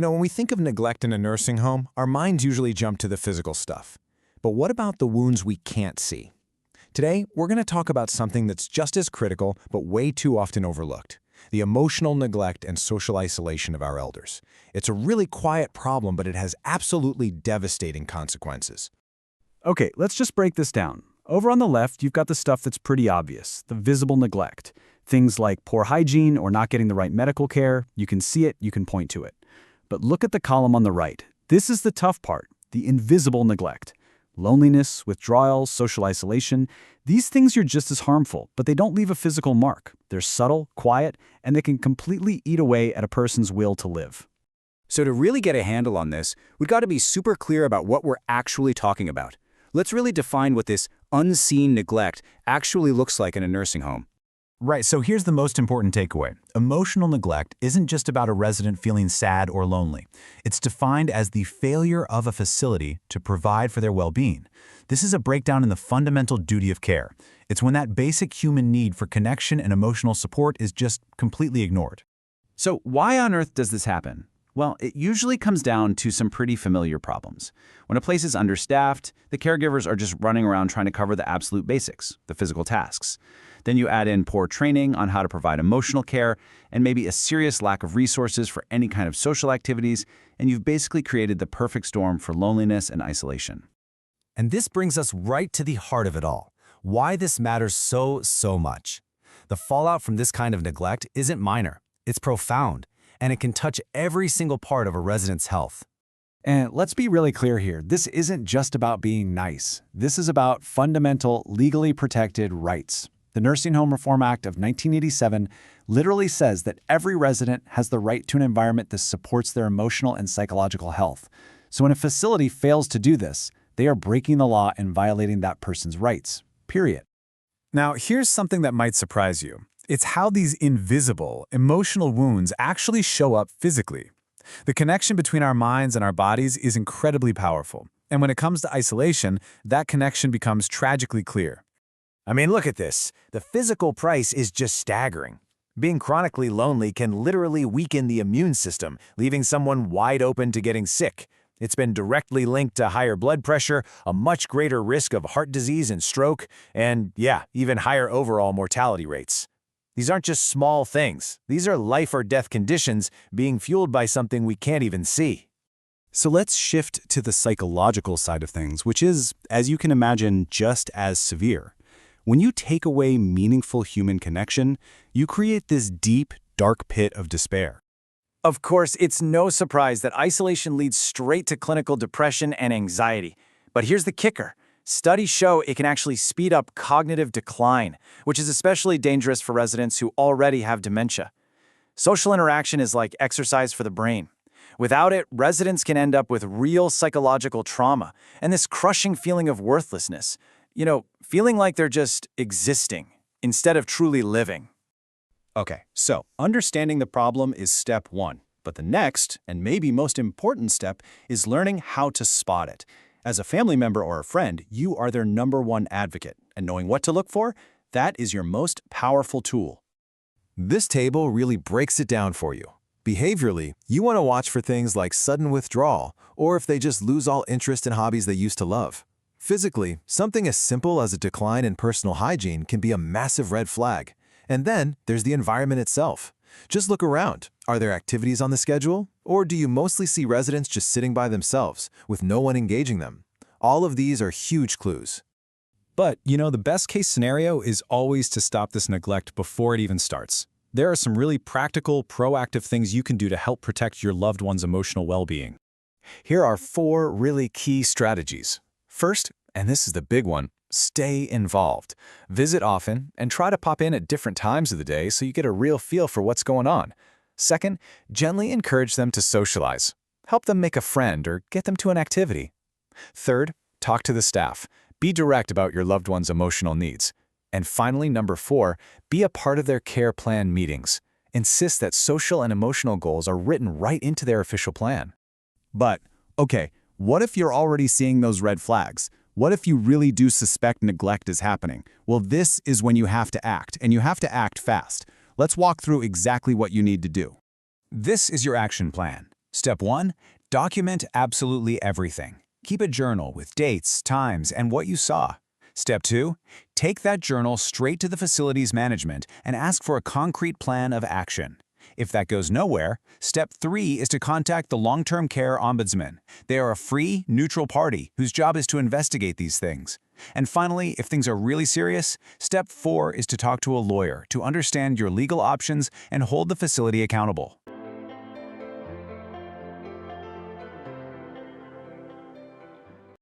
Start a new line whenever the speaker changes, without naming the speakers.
When we think of neglect in a nursing home, our minds usually jump to the physical stuff. But what about the wounds we can't see? Today, we're going to talk about something that's just as critical but way too often overlooked: the emotional neglect and social isolation of our elders. It's a really quiet problem, but it has absolutely devastating consequences.
Okay, let's just break this down. Over on the left, you've got the stuff that's pretty obvious, the visible neglect. Things like poor hygiene or not getting the right medical care. You can see it, you can point to it. But look at the column on the right. This is the tough part, the invisible neglect. Loneliness, withdrawal, social isolation. These things are just as harmful, but they don't leave a physical mark. They're subtle, quiet, and they can completely eat away at a person's will to live.
So to really get a handle on this, we've got to be super clear about what we're actually talking about. Let's really define what this unseen neglect actually looks like in a nursing home.
Right, so here's the most important takeaway. Emotional neglect isn't just about a resident feeling sad or lonely. It's defined as the failure of a facility to provide for their well-being. This is a breakdown in the fundamental duty of care. It's when that basic human need for connection and emotional support is just completely ignored.
So why on earth does this happen? Well, it usually comes down to some pretty familiar problems. When a place is understaffed, the caregivers are just running around trying to cover the absolute basics, the physical tasks. Then you add in poor training on how to provide emotional care and maybe a serious lack of resources for any kind of social activities, and you've basically created the perfect storm for loneliness and isolation.
And this brings us right to the heart of it all, why this matters so much. The fallout from this kind of neglect isn't minor, it's profound, and it can touch every single part of a resident's health.
And let's be really clear here, this isn't just about being nice. This is about fundamental, legally protected rights. The Nursing Home Reform Act of 1987 literally says that every resident has the right to an environment that supports their emotional and psychological health. So when a facility fails to do this, they are breaking the law and violating that person's rights, period.
Now, here's something that might surprise you. It's how these invisible, emotional wounds actually show up physically. The connection between our minds and our bodies is incredibly powerful. And when it comes to isolation, that connection becomes tragically clear.
I mean, look at this. The physical price is just staggering. Being chronically lonely can literally weaken the immune system, leaving someone wide open to getting sick. It's been directly linked to higher blood pressure, a much greater risk of heart disease and stroke, and even higher overall mortality rates. These aren't just small things. These are life or death conditions being fueled by something we can't even see.
So let's shift to the psychological side of things, which is, as you can imagine, just as severe. When you take away meaningful human connection, you create this deep, dark pit of despair.
Of course, it's no surprise that isolation leads straight to clinical depression and anxiety. But here's the kicker. Studies show it can actually speed up cognitive decline, which is especially dangerous for residents who already have dementia. Social interaction is like exercise for the brain. Without it, residents can end up with real psychological trauma and this crushing feeling of worthlessness. Feeling like they're just existing instead of truly living.
Okay, so understanding the problem is step one. But the next, and maybe most important step, is learning how to spot it. As a family member or a friend, you are their #1 advocate, and knowing what to look for, that is your most powerful tool.
This table really breaks it down for you. Behaviorally, you want to watch for things like sudden withdrawal, or if they just lose all interest in hobbies they used to love. Physically, something as simple as a decline in personal hygiene can be a massive red flag. And then there's the environment itself. Just look around. Are there activities on the schedule? Or do you mostly see residents just sitting by themselves, with no one engaging them? All of these are huge clues.
But, the best case scenario is always to stop this neglect before it even starts. There are some really practical, proactive things you can do to help protect your loved one's emotional well-being. Here are 4 really key strategies. First, and this is the big one, stay involved. Visit often and try to pop in at different times of the day so you get a real feel for what's going on. Second, gently encourage them to socialize. Help them make a friend or get them to an activity. Third, talk to the staff. Be direct about your loved one's emotional needs. And finally, number 4, be a part of their care plan meetings. Insist that social and emotional goals are written right into their official plan.
But, okay, what if you're already seeing those red flags? What if you really do suspect neglect is happening? Well, this is when you have to act, and you have to act fast. Let's walk through exactly what you need to do.
This is your action plan.
Step 1. Document absolutely everything. Keep a journal with dates, times, and what you saw. Step 2. Take that journal straight to the facility's management and ask for a concrete plan of action. If that goes nowhere, Step 3 is to contact the Long-Term Care Ombudsman. They are a free, neutral party whose job is to investigate these things. And finally, if things are really serious, Step 4 is to talk to a lawyer to understand your legal options and hold the facility accountable.